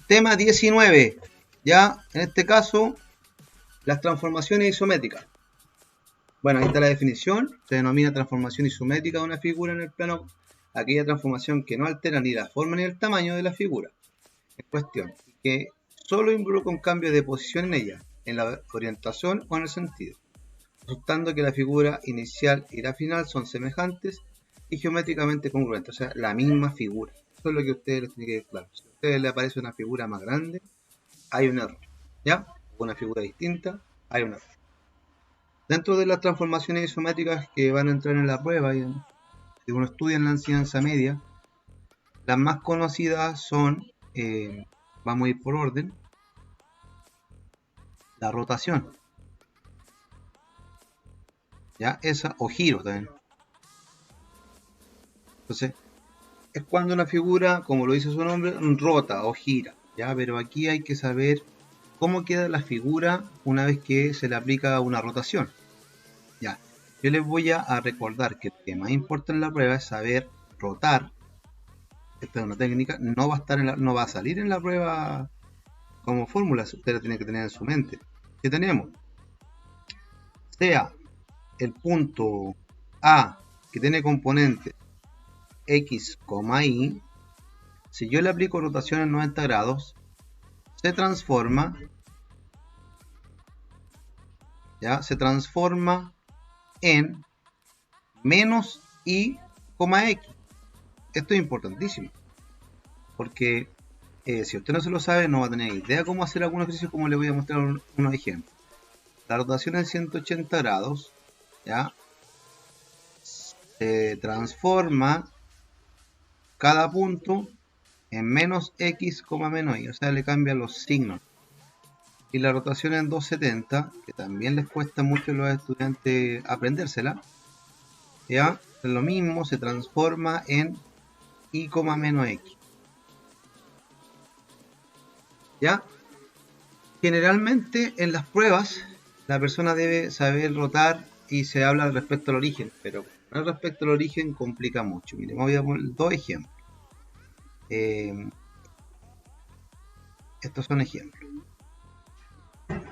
Tema 19. Ya, en este caso, las transformaciones isométricas. Bueno, ahí está la definición. Se denomina transformación isométrica de una figura en el plano aquella transformación que no altera ni la forma ni el tamaño de la figura en cuestión, y que solo involucra un cambio de posición en ella, en la orientación o en el sentido, resultando que la figura inicial y la final son semejantes y geométricamente congruentes, o sea, la misma figura. Eso es lo que a ustedes les tiene que quedar claro. Si a ustedes les aparece una figura más grande, hay un error, ¿ya? Una figura distinta, hay un error. Dentro de las transformaciones isométricas que van a entrar en la prueba y si uno estudia en la enseñanza media, las más conocidas son, vamos a ir por orden, la rotación, ¿ya? Esa, o giro también. Entonces, es cuando una figura, como lo dice su nombre, rota o gira, ¿ya? Pero aquí hay que saber cómo queda la figura una vez que se le aplica una rotación, ¿ya? Yo les voy a recordar que lo que más importa en la prueba es saber rotar. Esta es una técnica, no va a estar no va a salir en la prueba como fórmula, usted la tiene que tener en su mente. ¿Qué tenemos? Sea el punto A que tiene componentes x, y, si yo le aplico rotación en 90 grados, se transforma, ¿ya? Se transforma en menos y, x. Esto es importantísimo, porque si usted no se lo sabe, no va a tener idea cómo hacer algunos ejercicios, como le voy a mostrar unos ejemplos. La rotación en 180 grados, ¿ya? Se transforma cada punto en menos x, menos y, o sea, le cambian los signos. Y la rotación en 270, que también les cuesta mucho a los estudiantes aprendérsela, ya, es lo mismo, se transforma en y, menos x. ¿Ya? Generalmente en las pruebas la persona debe saber rotar y se habla respecto al origen, pero respecto al origen complica mucho. Miren, voy a poner dos ejemplos. Estos son ejemplos.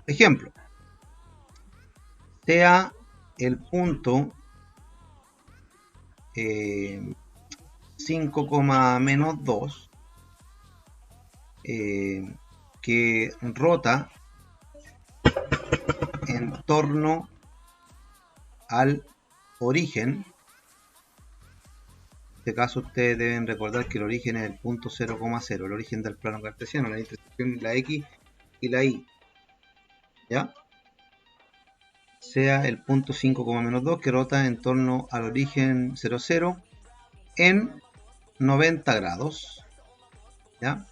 Ejemplo. Sea el punto 5, menos 2 que rota en torno al origen. En este caso ustedes deben recordar que el origen es el punto 0,0, el origen del plano cartesiano, la intersección de la x y la y, ¿ya? Sea el punto 5, menos 2 que rota en torno al origen 0,0 en 90 grados, ¿ya?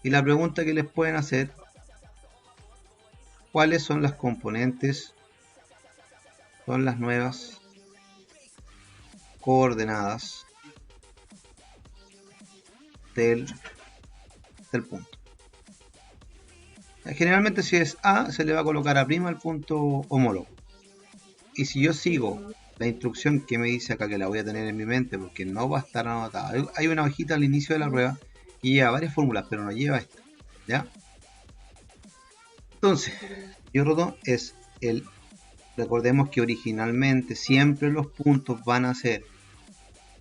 Y la pregunta que les pueden hacer, ¿cuáles son las componentes, son las nuevas coordenadas del punto? Generalmente si es A, se le va a colocar a' al punto homólogo. Y si yo sigo la instrucción que me dice acá, que la voy a tener en mi mente porque no va a estar anotada, hay una hojita al inicio de la prueba que lleva varias fórmulas, pero no lleva esta, ¿ya? Entonces, yo roto es el, recordemos que originalmente siempre los puntos van a ser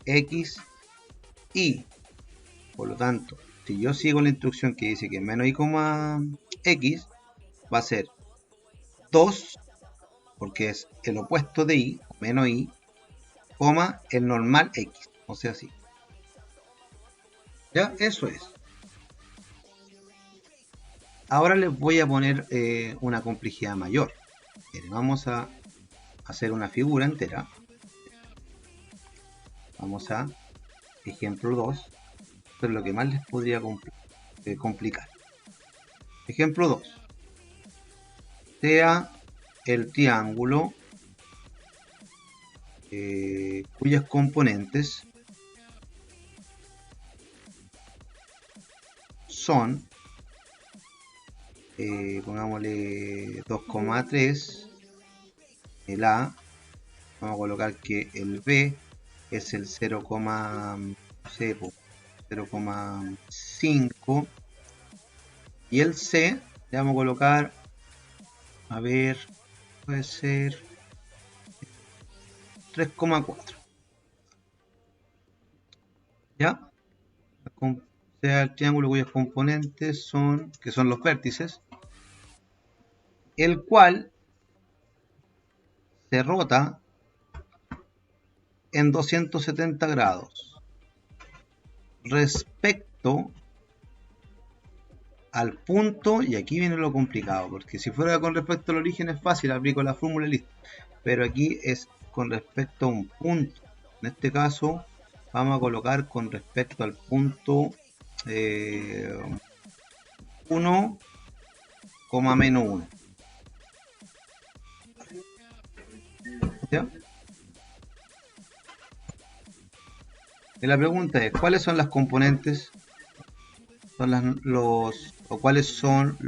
x, y, por lo tanto, si yo sigo la instrucción que dice que menos y, x, va a ser 2, porque es el opuesto de y, menos y, el normal x, o sea, así. Ya, eso es. Ahora les voy a poner una complejidad mayor. Miren, vamos a hacer una figura entera. Vamos a ejemplo 2. Esto es lo que más les podría complicar. Ejemplo 2. Sea el triángulo cuyas componentes son, pongámosle 2,3, el A, vamos a colocar que el B es el 0,5, Y el C le vamos a colocar, a ver, puede ser 3,4. ¿Ya? Sea el triángulo cuyos componentes son, que son los vértices, el cual se rota en 270 grados respecto al punto, y aquí viene lo complicado, porque si fuera con respecto al origen es fácil, aplico la fórmula y listo, pero aquí es con respecto a un punto. En este caso vamos a colocar con respecto al punto 1, menos 1. ¿Ya? Y la pregunta es, ¿cuáles son las componentes? ¿O cuáles son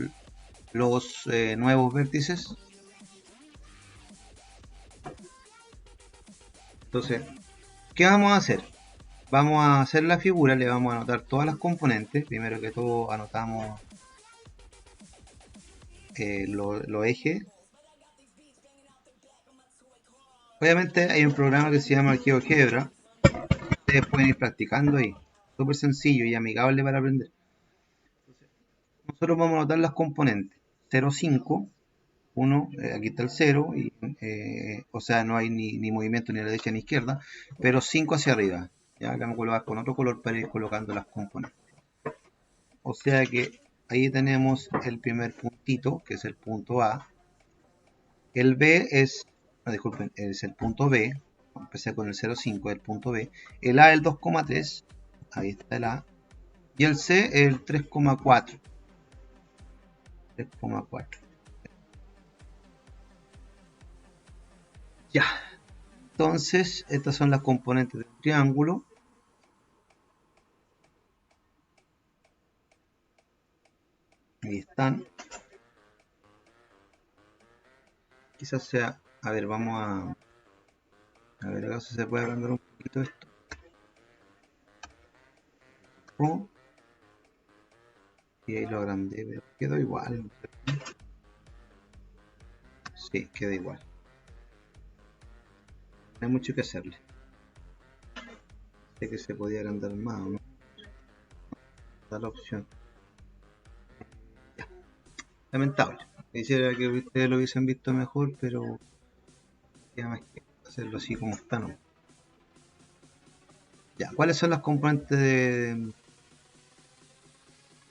los nuevos vértices? Entonces, ¿qué vamos a hacer? Vamos a hacer la figura, le vamos a anotar todas las componentes. Primero que todo anotamos los ejes. Obviamente hay un programa que se llama GeoGebra. Ustedes pueden ir practicando ahí. Súper sencillo y amigable para aprender. Nosotros vamos a anotar las componentes. 0, 5, 1, aquí está el 0, y, o sea, no hay ni movimiento ni a la derecha ni a la izquierda, pero 5 hacia arriba. Ya acá vamos a colocar con otro color para ir colocando las componentes. O sea que ahí tenemos el primer puntito, que es el punto A. El B es, no, disculpen, es el punto B. Empecé con el 0,5, el punto B. El A el 2,3, ahí está el A. Y el C el 3,4. 3,4. Ya. Entonces, estas son las componentes del triángulo. Ahí están. Quizás sea, a ver, vamos a ver, acaso se puede agrandar un poquito esto. Y ahí lo agrandé, pero quedó igual. Sí, queda igual. No hay mucho que hacerle. Sé que se podía agrandar más, ¿o no? Da la opción. Ya. Lamentable. Quisiera que ustedes lo hubiesen visto mejor, pero ya más que hacerlo así como está, ¿no? Ya, ¿cuáles son las componentes de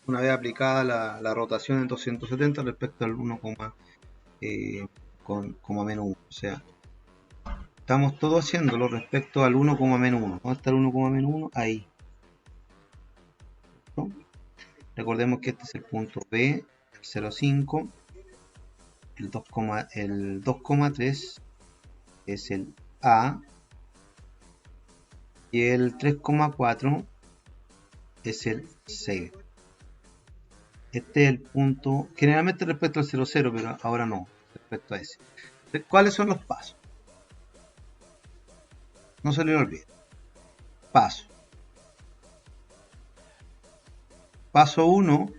una vez aplicada la rotación en 270 respecto al 1, menos 1? O sea, estamos todos haciéndolo respecto al 1, menos 1. ¿Dónde está el 1, menos 1? Ahí. ¿No? Recordemos que este es el punto B, el 0,5, el 2,3 es el A y el 3,4 es el C. Este es el punto, generalmente respecto al 0,0, pero ahora no, respecto a ese. ¿Cuáles son los pasos? No se les olvide. Paso. Paso 1.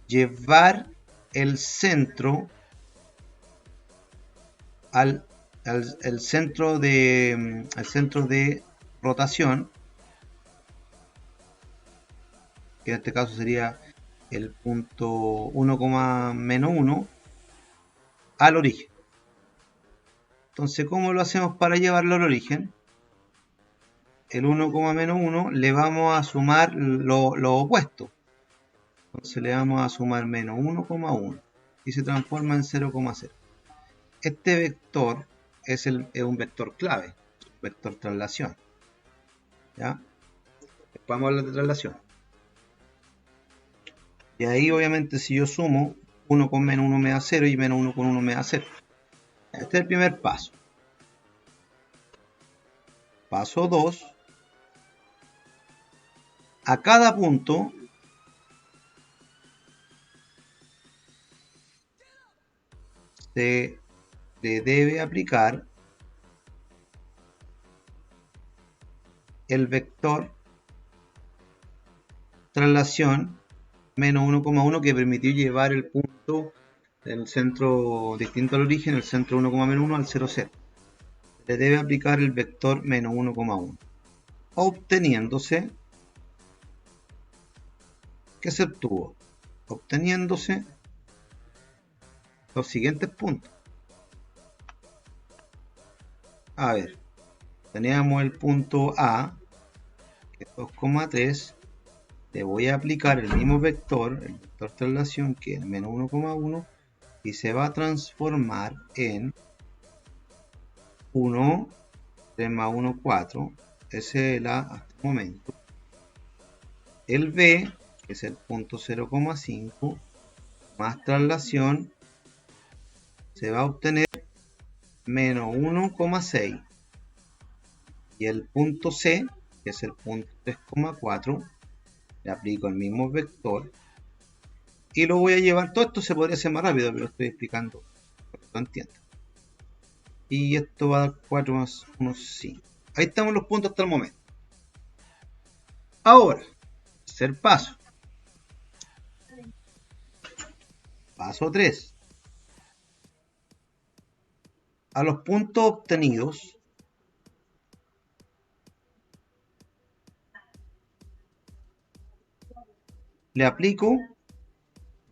Llevar el centro al centro de rotación, que en este caso sería el punto 1, menos 1, al origen. Entonces, ¿cómo lo hacemos para llevarlo al origen? El 1, menos 1 le vamos a sumar lo opuesto. Entonces le vamos a sumar menos 1,1 y se transforma en 0,0. Este vector es un vector clave, vector traslación. ¿Ya? Después vamos a hablar de traslación. Y ahí obviamente si yo sumo, 1 con menos 1 me da 0 y menos 1 con 1 me da 0. Este es el primer paso. Paso 2. A cada punto se le debe aplicar el vector traslación menos 1,1 que permitió llevar el punto del centro distinto al origen, el centro 1,1 al 0, 0. Le debe aplicar el vector menos 1,1, obteniéndose, ¿qué se obtuvo? Obteniéndose los siguientes puntos. A ver, teníamos el punto A, que es 2,3. Le voy a aplicar el mismo vector, el vector traslación, que es menos 1,1, y se va a transformar en 1, 3 más 1, 4. Ese es el A hasta el momento. El B, que es el punto 0,5, más traslación, se va a obtener menos 1,6. Y el punto C, que es el punto 3,4, le aplico el mismo vector y lo voy a llevar. Todo esto se podría hacer más rápido, pero lo estoy explicando para que lo entiendan. Y esto va a dar 4 más 1, 5. Ahí estamos los puntos hasta el momento. Ahora, tercer paso. Paso 3. A los puntos obtenidos le aplico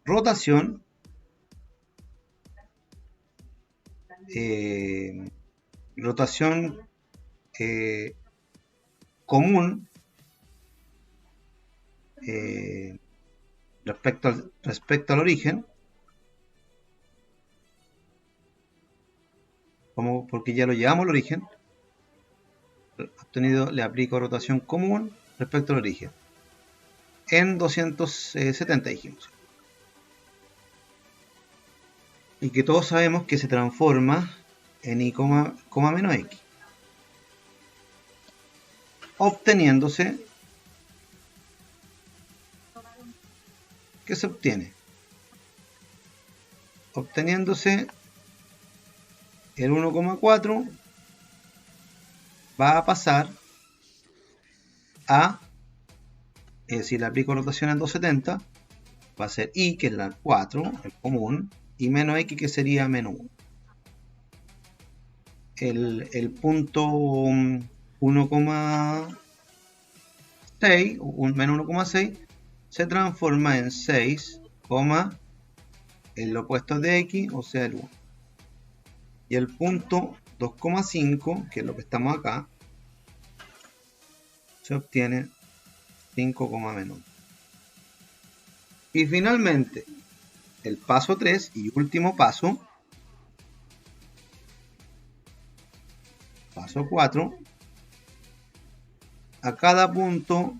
rotación común respecto al origen, como porque ya lo llevamos al origen. Obtenido, le aplico rotación común respecto al origen en 270, dijimos, y que todos sabemos que se transforma en y, menos x, obteniéndose, ¿qué se obtiene? Obteniéndose el 1,4 va a pasar a, si le aplico rotación en 270, va a ser y, que es la 4, el común, y menos x, que sería menos 1. El punto 1,6, menos 1,6, se transforma en 6, el opuesto de x, o sea el 1. Y el punto 2,5, que es lo que estamos acá, se obtiene 5, menos 1. Y finalmente, el paso 3 y último paso, paso 4, a cada punto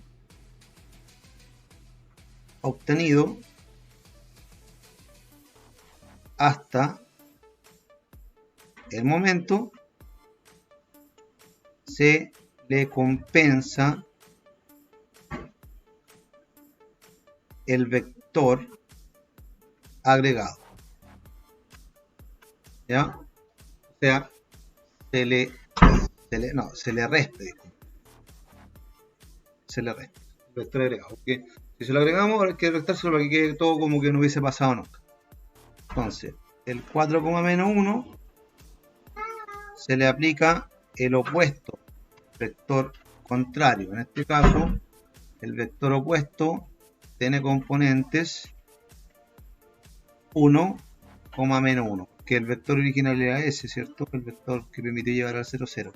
obtenido hasta el momento se le compensa el vector agregado, ¿ya? O sea, se le resta, se le resta el vector agregado, porque si se lo agregamos hay que restárselo para que quede todo como que no hubiese pasado nunca. Entonces, el 4, menos 1 se le aplica el opuesto, vector contrario. En este caso, el vector opuesto tiene componentes 1, menos 1, que el vector original era ese, ¿cierto? El vector que permitió llegar al 0, 0.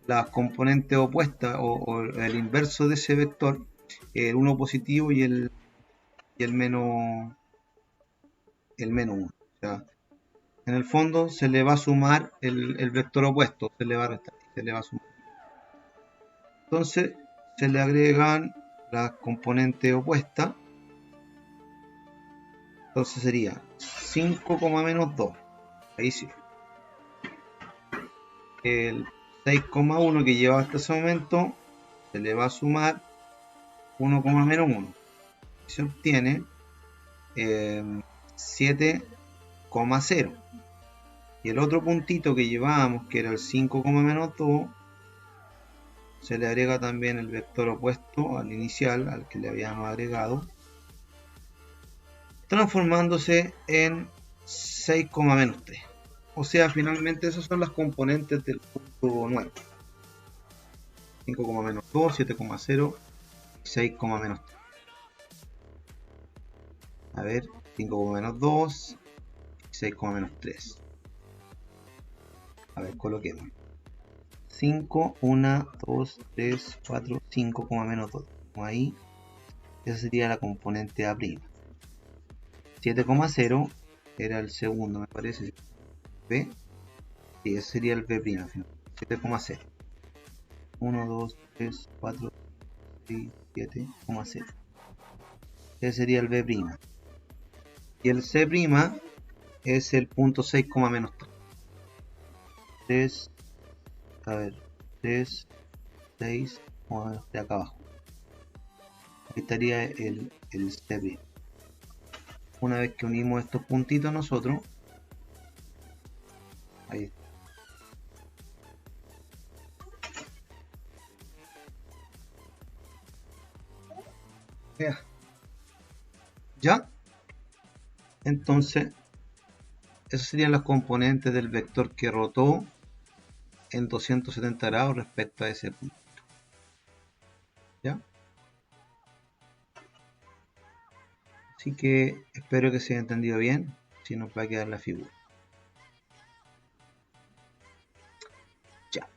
Las componentes opuestas o el inverso de ese vector, el 1 positivo y el menos 1. O sea, en el fondo se le va a sumar el vector opuesto, se le va a restar, se le va a sumar. Entonces se le agregan las componentes opuestas. Entonces sería 5, menos 2. Ahí sí. El 6,1 que lleva hasta ese momento se le va a sumar 1, menos 1. Y se obtiene 7,0. Y el otro puntito que llevábamos, que era el 5, menos 2, se le agrega también el vector opuesto al inicial, al que le habíamos agregado, transformándose en 6, menos 3. O sea, finalmente esas son las componentes del punto 9. 5, menos 2, 7,0 y 6, menos 3. A ver, 5, menos 2 y 6, menos 3. A ver, coloquemos. 5, 1, 2, 3, 4, 5, menos 2. Ahí, esa sería la componente A'. 7,0 era el segundo, me parece. B. Y ese sería el B'. 7,0. 1, 2, 3, 4, 6, 7,0. Ese sería el B'. Y el C' es el punto 6, menos 3. 3, a ver, 3, 6, de acá abajo. Ahí estaría el C'. Una vez que unimos estos puntitos nosotros, ahí está. ¿Ya? Entonces, esas serían las componentes del vector que rotó en 270 grados respecto a ese punto. ¿Ya? Así que espero que se haya entendido bien, si nos va a quedar la figura. Ya.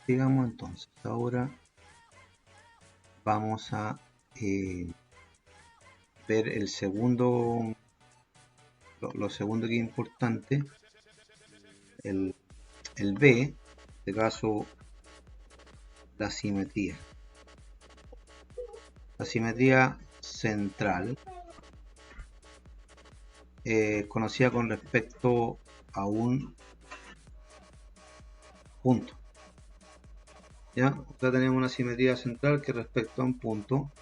Sigamos entonces. Ahora vamos a ver el segundo, lo segundo que es importante, el B, en este caso la simetría. La simetría central, conocida con respecto a un punto. ¿Ya? Acá tenemos una simetría central que respecto a un punto.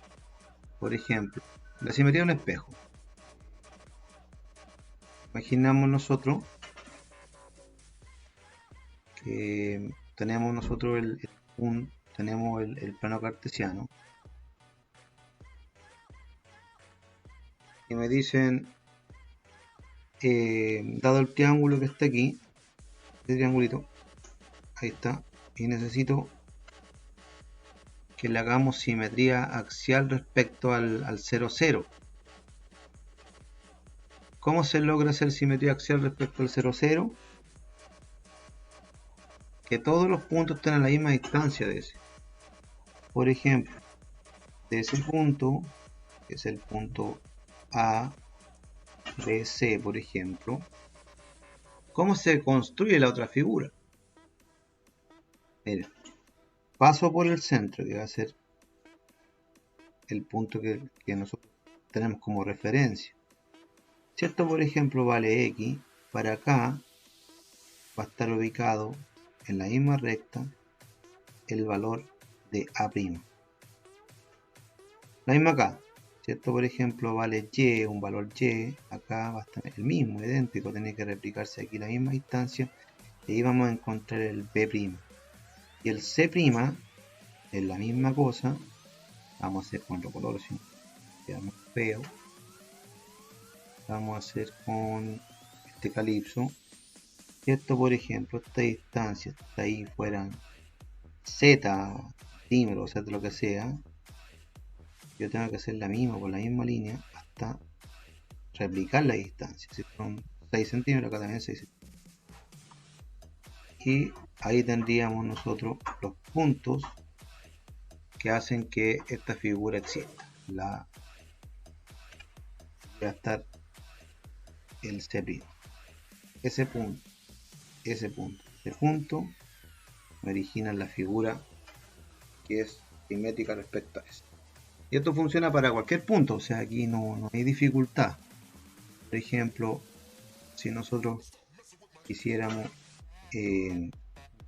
Por ejemplo, la simetría de un espejo. Imaginamos nosotros que tenemos nosotros tenemos el plano cartesiano y me dicen, dado el triángulo que está aquí, este triangulito, ahí está, y necesito que le hagamos simetría axial respecto al 0, 0. ¿Cómo se logra hacer simetría axial respecto al 0, 0? Que todos los puntos estén a la misma distancia de ese. Por ejemplo, de ese punto, que es el punto A, B, C, por ejemplo, ¿cómo se construye la otra figura? Mira, paso por el centro, que va a ser el punto que nosotros tenemos como referencia. Si esto, por ejemplo, vale X, para acá va a estar ubicado en la misma recta el valor de A'. La misma acá. Si esto, por ejemplo, vale Y, un valor Y, acá va a estar el mismo, idéntico, tiene que replicarse aquí la misma distancia, y ahí vamos a encontrar el B'. Y el C' es la misma cosa, vamos a hacer con otro color, si no queda muy feo. Vamos a hacer con este calipso. Si esto, por ejemplo, esta distancia está ahí fueran Z centímetros, o lo que sea, yo tengo que hacer la misma por la misma línea hasta replicar la distancia. Si son 6 centímetros, acá también 6 centímetros. Y ahí tendríamos nosotros los puntos que hacen que esta figura exista. Va a estar el C'. Ese punto me origina la figura que es simétrica respecto a eso. Y esto funciona para cualquier punto, o sea, aquí no hay dificultad. Por ejemplo, si nosotros quisiéramos un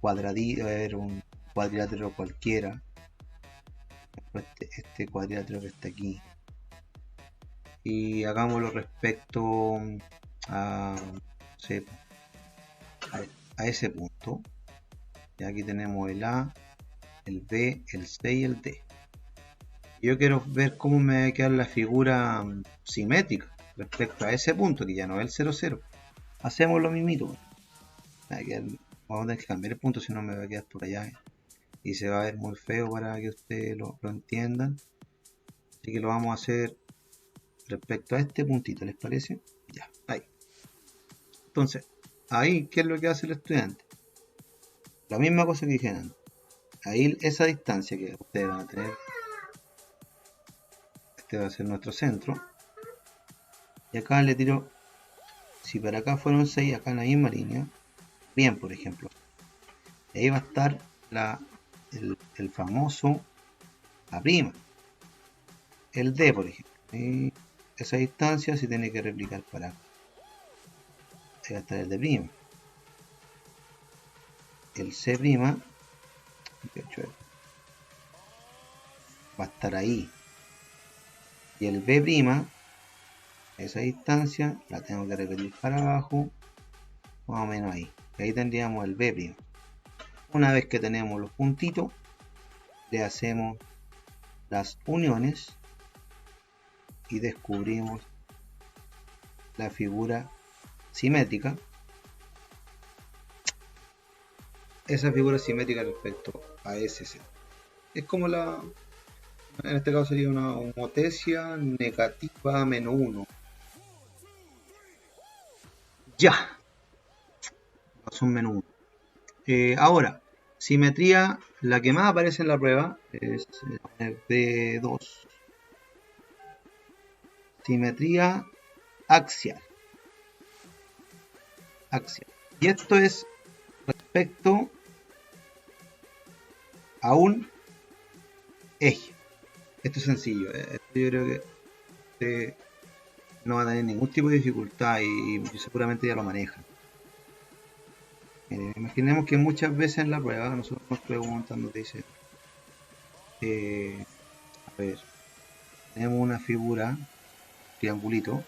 cuadrilátero cualquiera, este cuadrilátero que está aquí, y hagámoslo respecto a a ese punto. Y aquí tenemos el A, el B, el C y el D. Yo quiero ver cómo me va a quedar la figura simétrica respecto a ese punto, que ya no es el 0, 0. Hacemos lo mismito. Vamos a tener que cambiar el punto, si no me va a quedar por allá. Y se va a ver muy feo para que ustedes lo entiendan. Así que lo vamos a hacer respecto a este puntito, ¿les parece? Ya, ahí. Entonces, ahí, ¿qué es lo que hace el estudiante? La misma cosa que dije antes. Ahí esa distancia que ustedes van a tener, este va a ser nuestro centro. Y acá le tiro, si para acá fueron 6, acá en la misma línea, bien, por ejemplo. Y ahí va a estar el famoso A', el D, por ejemplo. Y esa distancia se tiene que replicar para acá. Ahí va a estar el D'. El C' va a estar ahí. Y el B', esa distancia la tengo que repetir para abajo, más o menos ahí. Y ahí tendríamos el B'. Una vez que tenemos los puntitos, le hacemos las uniones y descubrimos la figura simétrica. Esa figura simétrica respecto a ese centro. Es como en este caso sería una homotesia negativa menos 1. Ya, son menos 1. Ahora, simetría, la que más aparece en la prueba es el B2. Simetría axial. Y esto es respecto a un eje. Esto es sencillo. Esto yo creo que no va a tener ningún tipo de dificultad y seguramente ya lo manejan. Imaginemos que muchas veces en la prueba nosotros nos preguntan, nos dice, a ver, tenemos una figura, triangulito,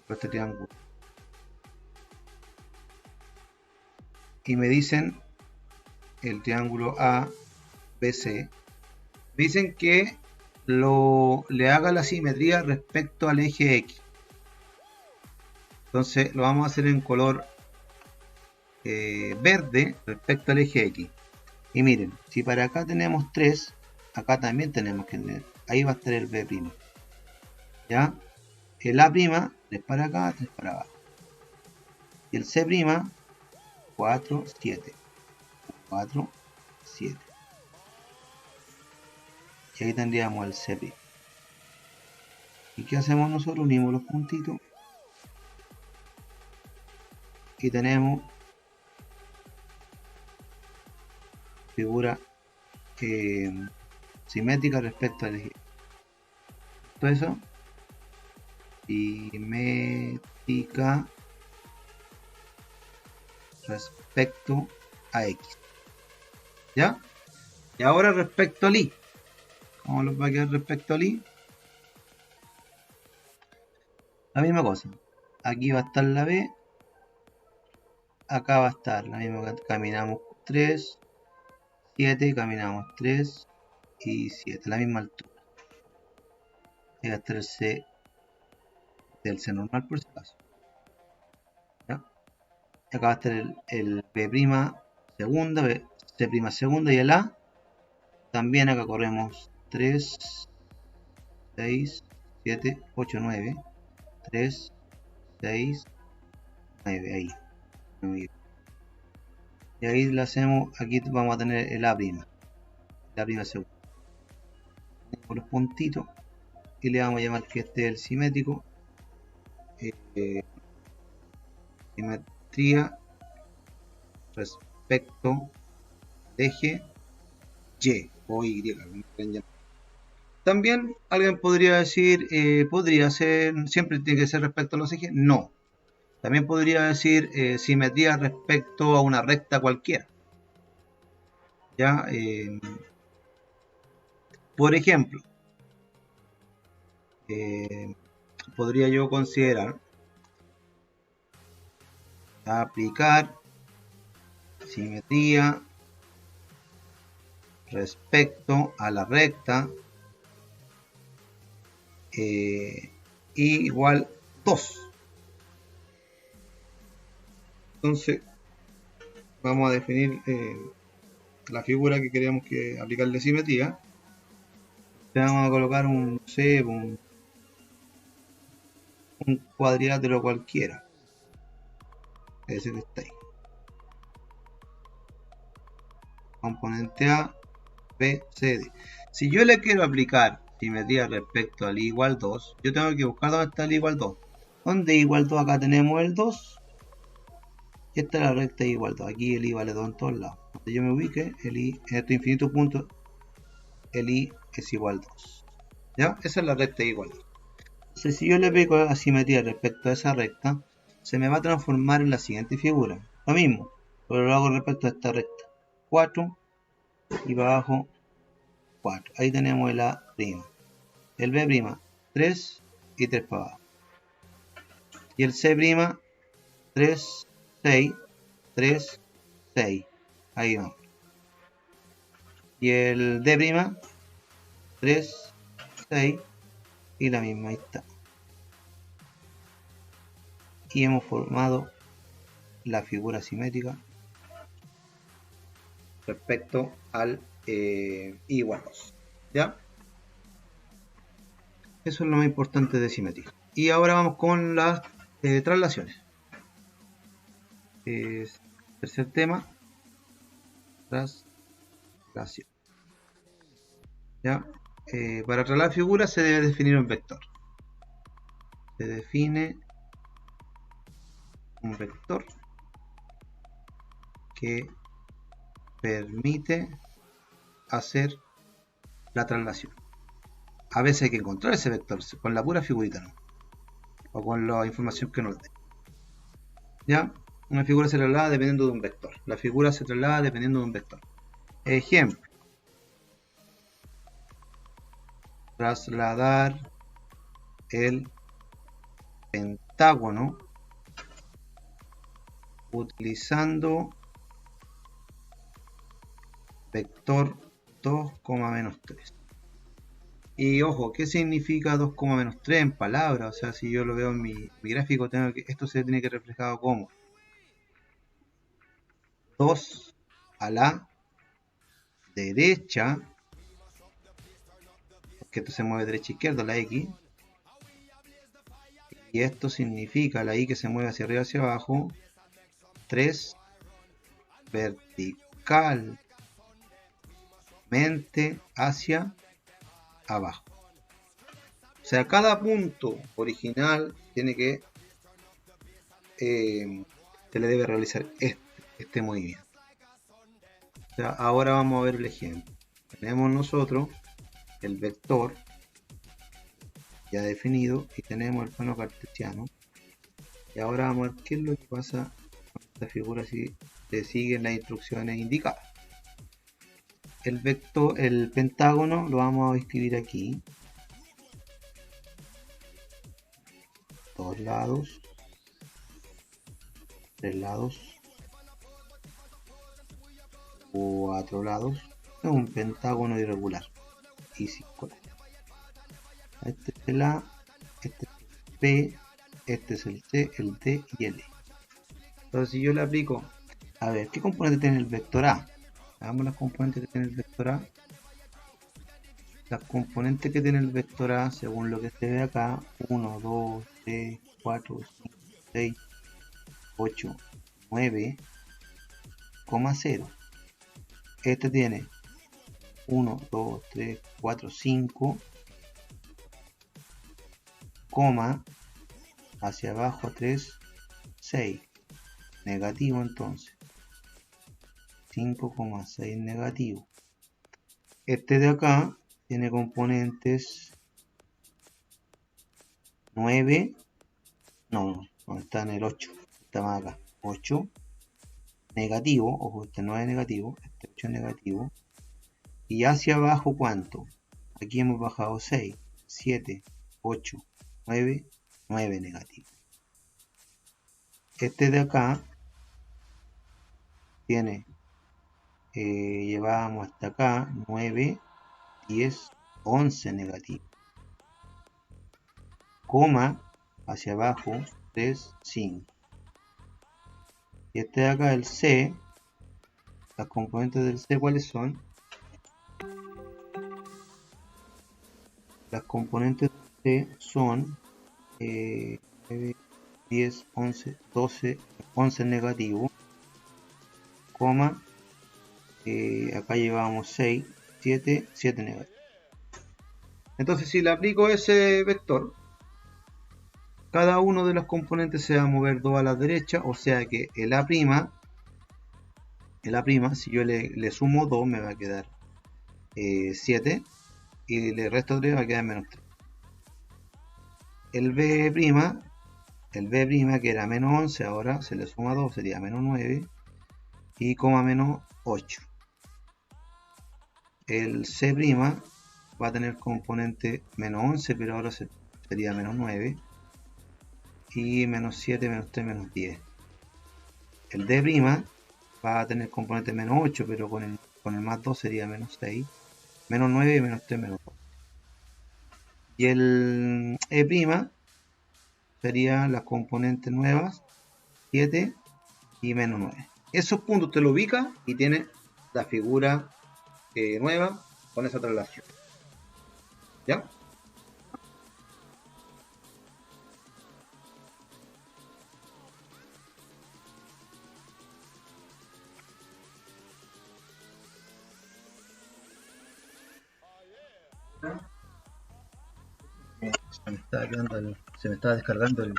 este triángulo, y me dicen el triángulo ABC, me dicen que le haga la simetría respecto al eje X. Entonces lo vamos a hacer en color verde respecto al eje X. Y miren, si para acá tenemos 3, acá también tenemos que tener, ahí va a estar el B'. ¿Ya? El A' 3 para acá, 3 para abajo. Y el C', 4, 7. 4, 7. Y ahí tendríamos el C'. ¿Y qué hacemos nosotros? Unimos los puntitos. Y tenemos figura simétrica respecto al eje. Todo eso. Simétrica respecto a X. ¿Ya? Y ahora respecto al Y. ¿Cómo los va a quedar respecto al Y? La misma cosa. Aquí va a estar la B. Acá va a estar la misma. Caminamos 3, 7, caminamos 3 y 7. La misma altura. Ahí va a estar el C del C normal por si acaso. ¿Ya? Acá va a estar el B' segunda, C' segunda y el A. También acá corremos 3, 6, 7, 8, 9. 3, 6, 9. Ahí. Y ahí le hacemos, aquí vamos a tener el A'. La prima segunda. Con los puntitos. Y le vamos a llamar que este es el simétrico. Simetría respecto al eje Y o Y, como quieran llamar. También alguien podría decir, podría ser, siempre tiene que ser respecto a los ejes. No. También podría decir simetría respecto a una recta cualquiera. ¿Ya? Por ejemplo, podría yo considerar aplicar simetría respecto a la recta igual 2. Entonces vamos a definir la figura que queremos que aplicarle simetría. Le vamos a colocar un cuadrilátero cualquiera, ese que está ahí, componente A, B, C, D. Si yo le quiero aplicar simetría respecto al i igual 2, yo tengo que buscar dónde está el i igual 2. ¿Dónde i igual 2? Acá tenemos el 2. Y esta es la recta i igual 2. Aquí el i vale 2 en todos lados. Donde yo me ubique, el i en estos infinitos puntos, el i es igual 2. ¿Ya? Esa es la recta i igual 2. Entonces, si yo le aplico la simetría respecto a esa recta, se me va a transformar en la siguiente figura. Lo mismo, pero lo hago respecto a esta recta. 4 y para abajo 4. Ahí tenemos el A'. El B', 3 y 3 para abajo. Y el C', 3, 6, 3, 6. Ahí vamos. Y el D', 3, 6 y la misma, ahí está. Y hemos formado la figura simétrica respecto al i igual 2. ¿Ya? Eso es lo más importante de simetría. Y ahora vamos con las traslaciones. Tercer tema, traslación. ¿Ya? Para trasladar figuras se debe definir un vector. Se define un vector que permite hacer la traslación. A veces hay que encontrar ese vector con la pura figurita, ¿no? O con la información que nos dé. ¿Ya? Una figura se traslada dependiendo de un vector. La figura se traslada dependiendo de un vector. Ejemplo. Trasladar el pentágono utilizando vector 2, menos 3. Y ojo, ¿qué significa 2, menos 3 en palabras? O sea, si yo lo veo en mi gráfico, esto se tiene que reflejado como 2 a la derecha, porque esto se mueve derecha a izquierda, la X. Y esto significa la Y que se mueve hacia arriba hacia abajo, 3 verticalmente hacia abajo. O sea, cada punto original tiene que se le debe realizar este movimiento. O sea, ahora vamos a ver el ejemplo. Tenemos nosotros el vector ya definido y tenemos el plano cartesiano. Y ahora vamos a ver qué es lo que pasa con esta figura si se siguen las instrucciones indicadas. El vector, el pentágono lo vamos a escribir aquí. 2 lados, 3 lados, 4 lados. Es un pentágono irregular y circular. Este es el A, este es el B, este es el C, el D y el E. Entonces si yo le aplico, a ver, ¿qué componente tiene el vector A? Hagamos las componentes que tiene el vector A. Las componentes que tiene el vector A, según lo que se ve acá, 1, 2, 3, 4, 5, 6, 8, 9, 0. Este tiene 1, 2, 3, 4, 5, coma, hacia abajo 3, 6. Negativo entonces. 5,6 negativo. Este de acá tiene componentes 9. No, está en el 8. Está más acá. 8 negativo. Ojo, este 9 negativo. Este 8 negativo. Y hacia abajo, ¿cuánto? Aquí hemos bajado 6, 7, 8, 9, 9 negativo. Este de acá tiene, llevábamos hasta acá 9, 10, 11 negativo, coma, hacia abajo 3, 5. Y este de acá, el C, las componentes del C, ¿cuáles son? Las componentes del C son 9, 10, 11, 12, 11 negativo, coma, acá llevábamos 6, 7, 7 negativo. Entonces, si le aplico ese vector, cada uno de los componentes se va a mover 2 a la derecha, o sea que el A', si yo le sumo 2, me va a quedar 7, y le resto 3, va a quedar menos 3. El B', que era menos 11, ahora se le suma 2, sería menos 9, y coma menos 8. El C' va a tener componente menos 11, pero ahora sería menos 9, y menos 7, menos 3, menos 10. El D' va a tener componente menos 8, pero con el más 2 sería menos 6, menos 9, y menos 3, menos 2. Y el E' serían las componentes nuevas, 7 y menos 9. Esos puntos usted lo ubica y tiene la figura nueva con esa traslación. ¿Ya? Se me está descargando el...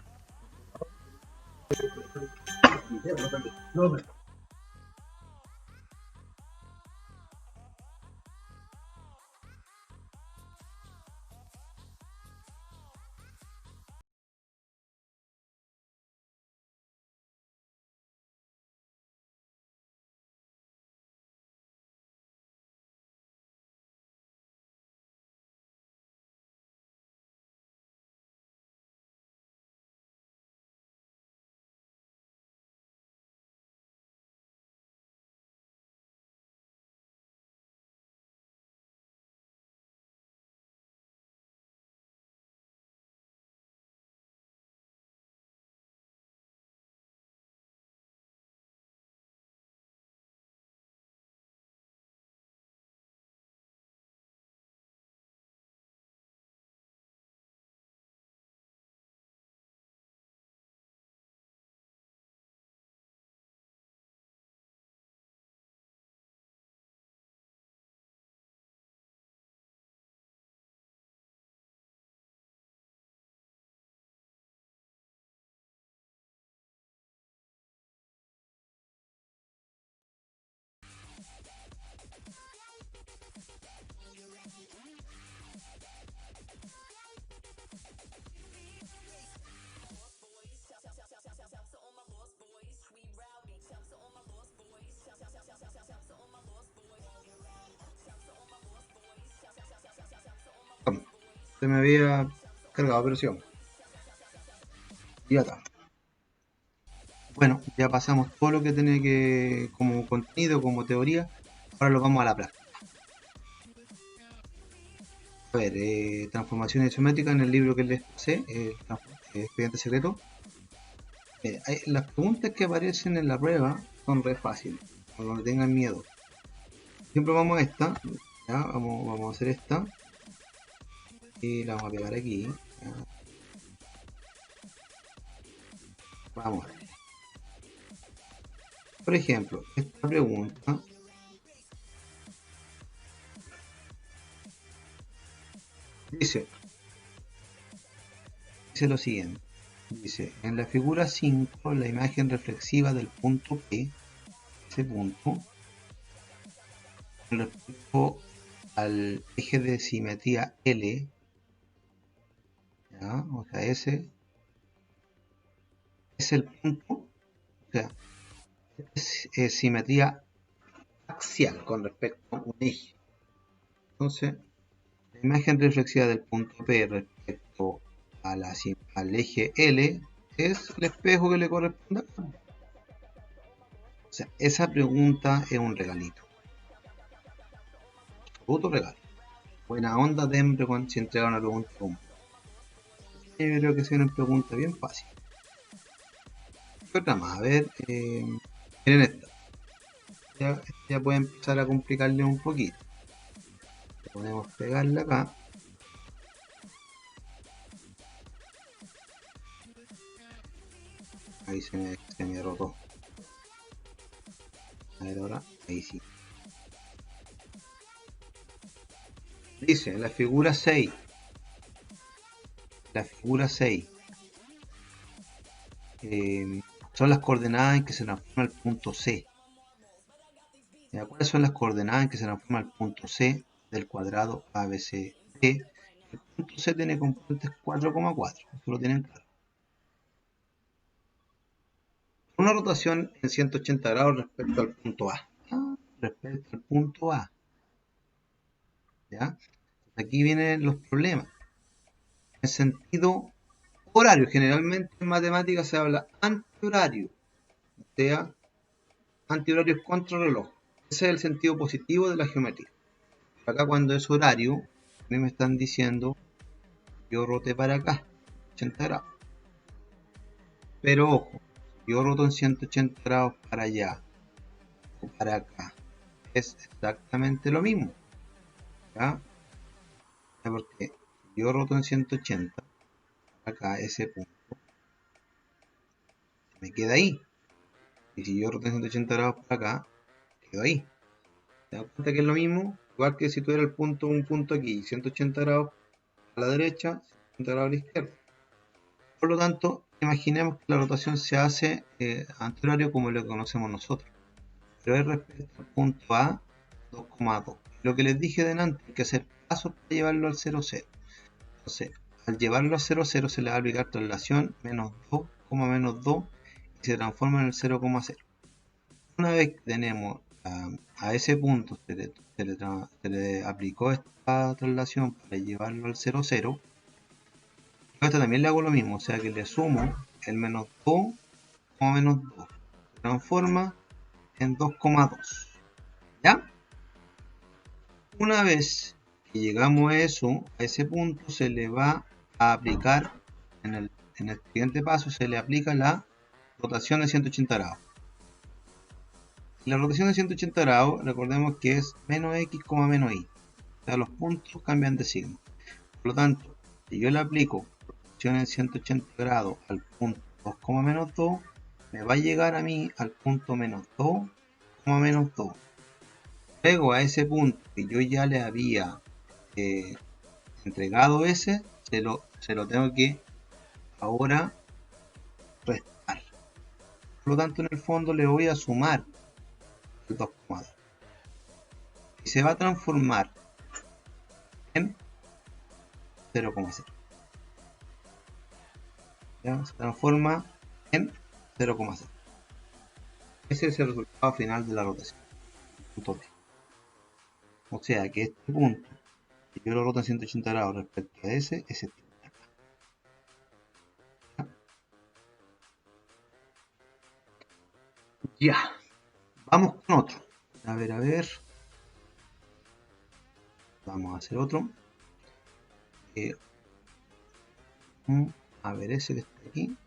Se me había cargado, pero sí. Y acá. Bueno, ya pasamos todo lo que tiene que como contenido, como teoría. Ahora lo vamos a la práctica. A ver, transformaciones isométricas en el libro que les pasé, Expediente Secreto. Las preguntas que aparecen en la prueba son re fáciles, no le tengan miedo. Siempre vamos a esta, ¿ya? Vamos a hacer esta y la vamos a pegar aquí. ¿Ya? Vamos a ver. Por ejemplo, esta pregunta dice lo siguiente. Dice, en la figura 5, la imagen reflexiva del punto P, ese punto, con respecto al eje de simetría L, ¿ya? O sea, ese es el punto, o sea, es simetría axial con respecto a un eje. Entonces, la imagen reflexiva del punto P respecto al eje L es el espejo que le corresponde acá. O sea, esa pregunta es un regalito. Absoluto regalo. Buena onda siempre cuando se entrega una pregunta común. Yo creo que es una pregunta bien fácil. ¿Qué otra más? A ver, miren esta. Ya puede empezar a complicarle un poquito. Podemos pegarla acá. Ahí se me rotó. A ver ahora, ahí sí. Dice, la figura 6. La figura 6. Son las coordenadas en que se transforma el punto C. ¿Cuáles son las coordenadas en que se transforma el punto C del cuadrado ABCD? El punto C tiene componentes 4,4. Eso lo tienen claro. Una rotación en 180 grados respecto al punto A. Respecto al punto A. ¿Ya? Aquí vienen los problemas. En sentido horario, generalmente en matemáticas se habla antihorario. O sea, antihorario es contrarreloj. Ese es el sentido positivo de la geometría. Acá cuando es horario, a mí me están diciendo yo roté para acá, 80 grados. Pero ojo, yo roto en 180 grados para allá o para acá. Es exactamente lo mismo. ¿Ya? Porque yo roto en 180, acá ese punto me queda ahí. Y si yo roto en 180 grados para acá, quedo ahí. ¿Te das cuenta que es lo mismo? Igual que si tuviera un punto aquí, 180 grados a la derecha, 180 grados a la izquierda. Por lo tanto, imaginemos que la rotación se hace antihorario como lo conocemos nosotros. Pero es respecto al punto A, 2,2. Lo que les dije delante, hay que hacer pasos para llevarlo al 0,0. Entonces, al llevarlo a 0,0 se le va a aplicar traslación menos 2, menos 2 y se transforma en el 0,0. Una vez que tenemos a ese punto se le aplicó esta traslación para llevarlo al 0,0, a esta también le hago lo mismo, o sea que le sumo el menos 2, menos 2. Se transforma en 2,2. ¿Ya? Una vez que llegamos a eso, a ese punto se le va a aplicar, en el siguiente paso se le aplica la rotación de 180 grados. La rotación de 180 grados, recordemos que es menos x, menos y. O sea, los puntos cambian de signo. Por lo tanto, si yo le aplico rotación en 180 grados al punto 2, menos 2, me va a llegar a mí al punto menos 2, menos 2. Luego a ese punto que yo ya le había entregado ese, se lo tengo que ahora restar. Por lo tanto, en el fondo le voy a sumar el 2,2. Y se va a transformar en 0,0. ¿Ya? Se transforma en 0,0. Ese es el resultado final de la rotación. Punto D. O sea que este punto, si yo lo roto en 180 grados respecto a ese, es este. Ya. Vamos con otro. A ver. Vamos a hacer otro. A ver, ese que está aquí.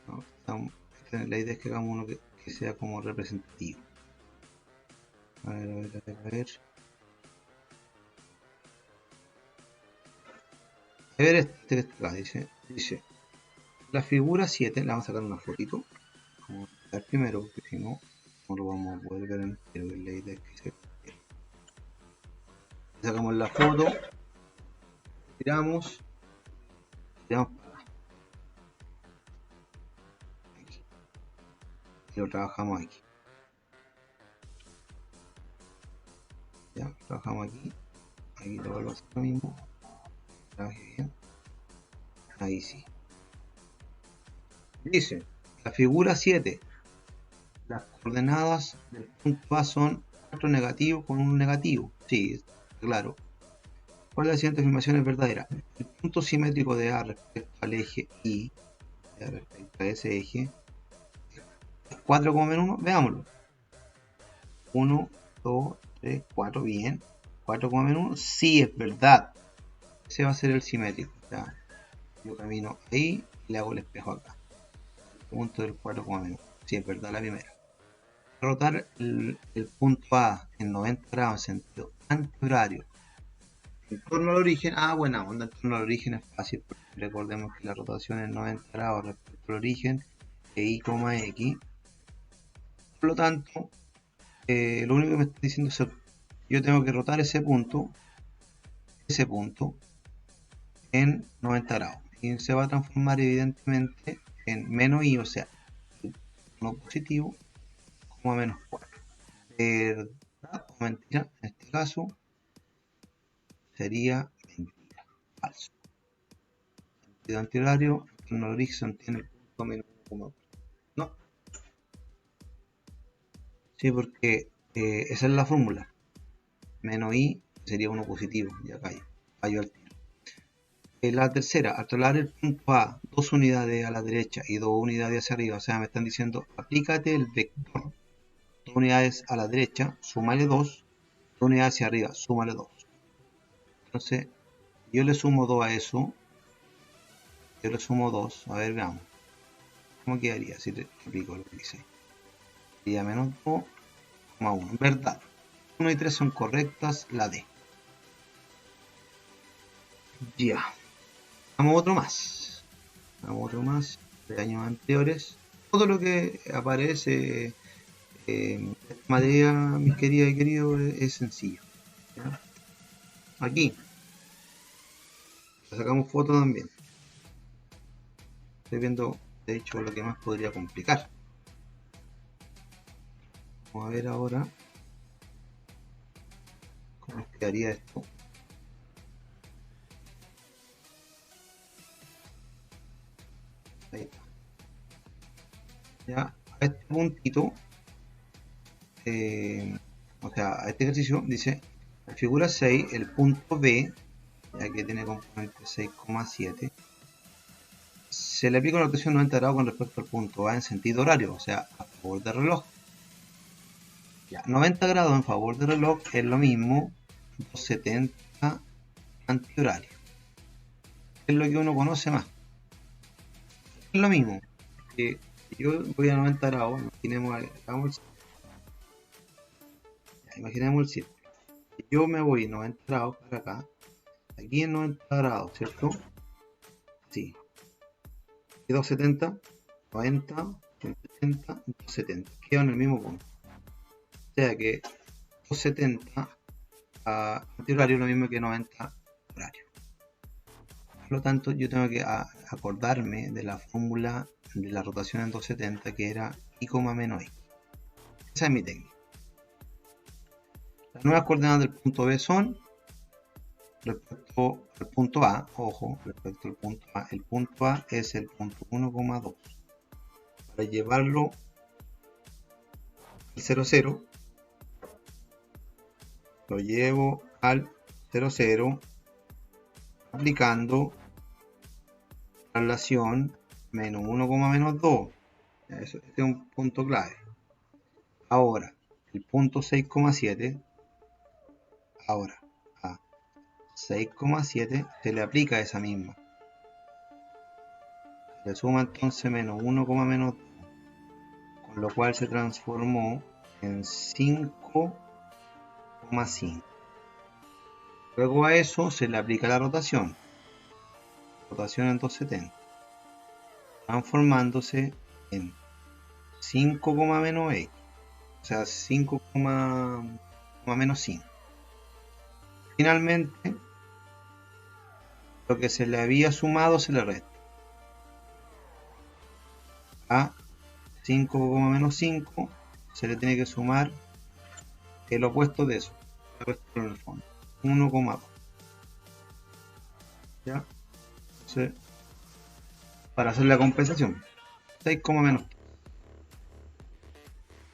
No, la idea es que hagamos uno que sea como representativo. A ver. A ver este que está acá, dice. La figura 7, la vamos a sacar una fotito. Vamos a ver primero, porque si no, no lo vamos a poder ver entero. La idea es que se sacamos la foto, tiramos para acá. Aquí. Y lo trabajamos aquí. Ya, trabajamos aquí. Aquí lo vuelvo a hacer lo mismo. Trabaje bien. Ahí sí. Dice, la figura 7. Las coordenadas del punto A son 4 negativos con un negativo. Sí, claro. ¿Cuál de las siguientes afirmación es verdadera? El punto simétrico de A respecto al eje Y, respecto a ese eje, 4,-1, veámoslo. 1, 2, 3, 4, bien. 4,-1, sí, es verdad. Ese va a ser el simétrico. Ya. Yo camino ahí y le hago el espejo acá. Punto del 4,-1. Sí, es verdad la primera. Rotar el punto A en 90 grados en sentido antihorario en torno al origen. Buena onda, en torno al origen es fácil, porque recordemos que la rotación es 90 grados respecto al origen de y, x. Por lo tanto, lo único que me está diciendo es que yo tengo que rotar ese punto en 90 grados. Y se va a transformar evidentemente en menos i, o sea, no positivo, como a menos 4. ¿Verdad o mentira? En este caso sería mentira, falso. Sentido antihorario, el origen tiene el punto menos 1,4. No, sí, porque esa es la fórmula. Menos i sería uno positivo, ya cayó al tiro. La tercera, al trasladar el punto A 2 unidades a la derecha y 2 unidades hacia arriba, o sea, me están diciendo, aplícate el vector 2 unidades a la derecha, súmale 2 unidades hacia arriba, súmale 2. Entonces, yo le sumo 2 a eso, yo le sumo 2, a ver, veamos. ¿Cómo quedaría si te aplico lo que dice? Sería menos 2,1. Verdad. 1 y 3 son correctas, la D. Ya. Vamos a otro más. De años anteriores. Todo lo que aparece en esta materia, mis queridas y queridos, es sencillo. ¿Ya? Aquí. Le sacamos foto también. Estoy viendo, de hecho, lo que más podría complicar. Vamos a ver ahora cómo quedaría esto. Ahí está. Ya, a este puntito, o sea, a este ejercicio dice, en figura 6, el punto B, ya que tiene componente 6,7, se le aplica una rotación 90 grados con respecto al punto A en sentido horario, o sea, a favor del reloj. Ya, 90 grados en favor del reloj es lo mismo 270 antihorario. Es lo que uno conoce más. Es lo mismo. Que yo voy a 90 grados, imaginemos el círculo. Yo me voy 90 grados para acá, aquí en 90 grados, ¿cierto? Sí. Y 270, 90, 170, 270. Quedan en el mismo punto. O sea que 270 antihorario es lo mismo que 90 horario. Por lo tanto, yo tengo que acordarme de la fórmula de la rotación en 270, que era i, menos x. Esa es mi técnica. Las nuevas coordenadas del punto B son respecto al punto A, ojo, respecto al punto A, el punto A es el punto 1,2. Para llevarlo al 0,0, lo llevo al 0,0 aplicando traslación menos 1, menos 2. Este es un punto clave. Ahora, el punto 6,7, ahora a 6,7 se le aplica esa misma. Se le suma entonces menos 1, menos 2, con lo cual se transformó en 5,5. Luego a eso se le aplica la rotación en 270, transformándose en 5, menos x, o sea 5, menos 5. Finalmente, lo que se le había sumado se le resta. A 5, menos 5 se le tiene que sumar el opuesto de eso, el resto en el fondo, 1,2. ¿Ya? Entonces, para hacer la compensación, 6, menos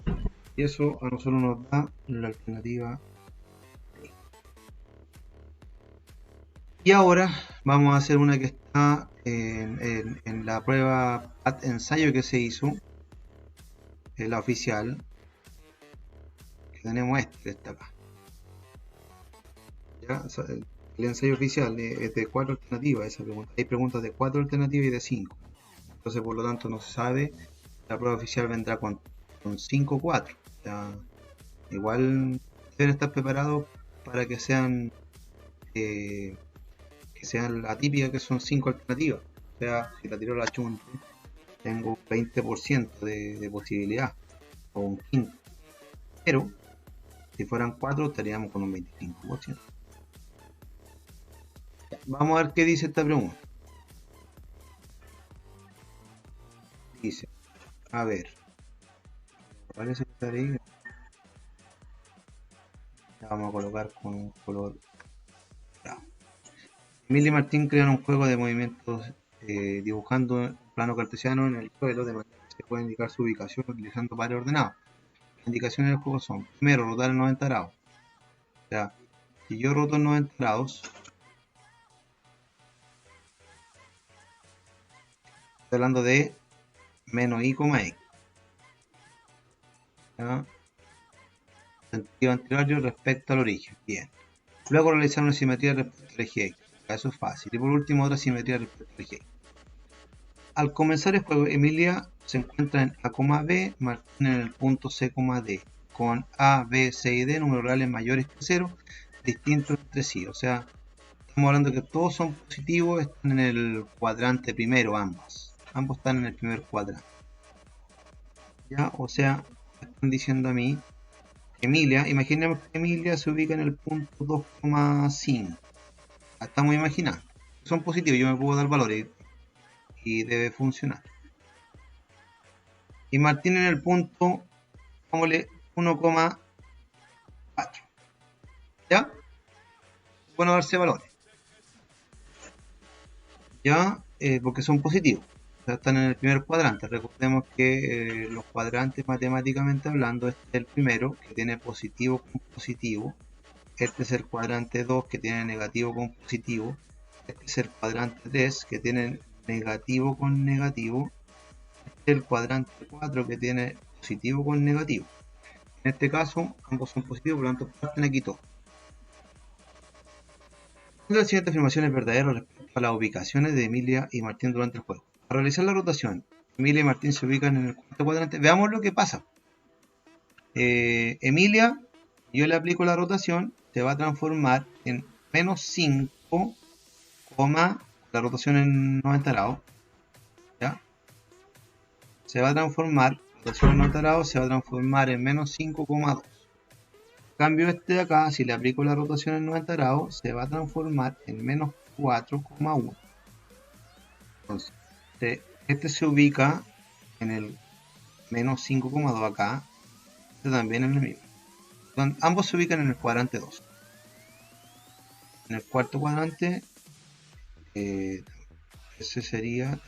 3. Y eso a nosotros nos da la alternativa. Y ahora vamos a hacer una que está en la prueba ensayo que se hizo. es la oficial, que tenemos esta acá. ¿Ya? O sea, el ensayo oficial es de 4 alternativas, esa pregunta. Hay preguntas de 4 alternativas y de 5. Entonces, por lo tanto, no se sabe. La prueba oficial vendrá con 5 o 4. O sea, igual deben estar preparados para que sean la típica, que son 5 alternativas. O sea, si la tiro la chunta, tengo un 20% de posibilidad, o un 15%. Pero si fueran 4 estaríamos con un 25%. Vamos a ver qué dice esta pregunta. Dice, a ver, parece que está ahí. La vamos a colocar con un color bravo. Emilia y Martín crean un juego de movimientos dibujando un plano cartesiano en el suelo de manera que se puede indicar su ubicación utilizando pares ordenados. Las indicaciones del juego son: primero, rotar en 90 grados. O sea, si yo roto en 90 grados, estoy hablando de menos i, x. ¿Ya? Sentido anterior respecto al origen. Bien. Luego realizar una simetría respecto al eje X. Eso es fácil. Y por último, otra simetría respecto al eje X. Al comenzar el juego, Emilia se encuentra en A, B, Martín en el punto C, D, con A, B, C y D números reales mayores que 0, distintos entre sí. O sea, estamos hablando que todos son positivos, están en el cuadrante primero, ambos. Ambos están en el primer cuadrante. ¿Ya? O sea, están diciendo a mí, Emilia, imaginemos que Emilia se ubica en el punto 2,5. Estamos imaginando. Son positivos, yo me puedo dar valores y debe funcionar. Y Martín en el punto, pongámosle 1,4. ¿Ya? Bueno, darse valores. ¿Ya? Porque son positivos. O sea, están en el primer cuadrante. Recordemos que los cuadrantes, matemáticamente hablando, este es el primero, que tiene positivo con positivo. Este es el cuadrante 2, que tiene negativo con positivo. Este es el cuadrante 3, que tiene negativo con negativo. Este es el cuadrante 4, que tiene positivo con negativo. En este caso, ambos son positivos, por lo tanto, parten aquí todos. La siguiente afirmación es verdadera respecto a las ubicaciones de Emilia y Martín durante el juego. Para realizar la rotación, Emilia y Martín se ubican en el cuarto cuadrante. Veamos lo que pasa. Emilia, yo le aplico la rotación, se va a transformar en menos 5, la rotación en 90 grados. ¿Ya? Se va a transformar, rotación en 90 grados, se va a transformar en menos 5,2. Cambio este de acá, si le aplico la rotación en 90 grados, se va a transformar en menos 4,1. Entonces, este se ubica en el menos 5,2 acá, este también en el mismo. Entonces, ambos se ubican en el cuadrante 2. En el cuarto cuadrante, ese sería,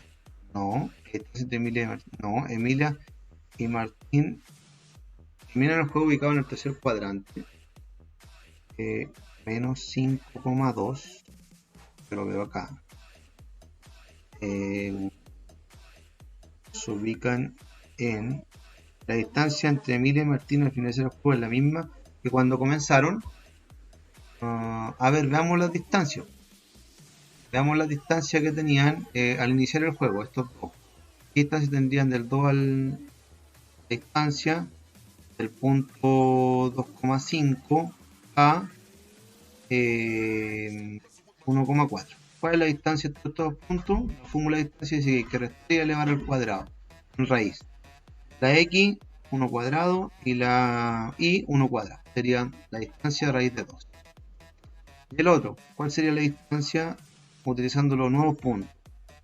no, este es entre Emilia y Martín, no, Emilia y Martín terminan el juego ubicado en el tercer cuadrante. Menos 5,2, que lo veo acá, se ubican en la distancia entre Emilia y Martín al finalizar el juego, es la misma que cuando comenzaron. A ver, veamos las distancias. Veamos la distancia que tenían al iniciar el juego, estos dos. ¿Qué distancia tendrían del 2 al distancia del punto 2,5 a 1,4? ¿Cuál es la distancia entre estos dos puntos? La fórmula de distancia dice que hay que restar y elevar al cuadrado en raíz. La x 1 cuadrado y la y 1 cuadrado. Sería la distancia de raíz de 2. Y el otro, ¿cuál sería la distancia utilizando los nuevos puntos?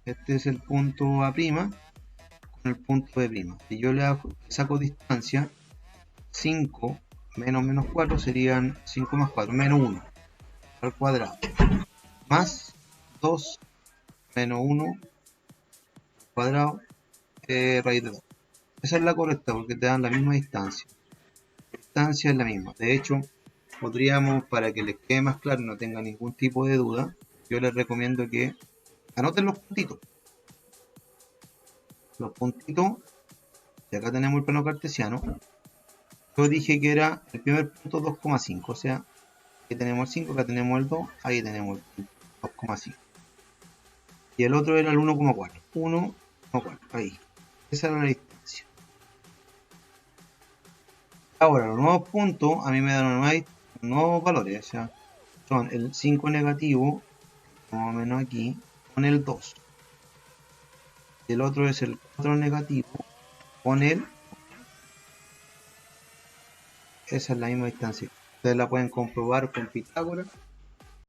Este es el punto A' con el punto B'. Si yo le saco distancia, 5 menos 4 serían 5 más 4, menos 1 al cuadrado. Más 2 menos 1 al cuadrado, raíz de 2. Esa es la correcta porque te dan la misma distancia. La distancia es la misma. De hecho, podríamos, para que les quede más claro y no tenga ningún tipo de duda, yo les recomiendo que anoten los puntitos. Los puntitos Y acá tenemos el plano cartesiano. Yo dije que era el primer punto 2,5. O sea, aquí tenemos el 5, acá tenemos el 2, ahí tenemos el 2,5. Y el otro era el 1,4. 1,4, ahí. Esa era la distancia. Ahora, los nuevos puntos a mí me dan nuevos valores. O sea, son el 5 negativo, más o menos aquí, con el 2. Y el otro es el 4 negativo con el... Esa es la misma distancia. Ustedes la pueden comprobar con Pitágoras.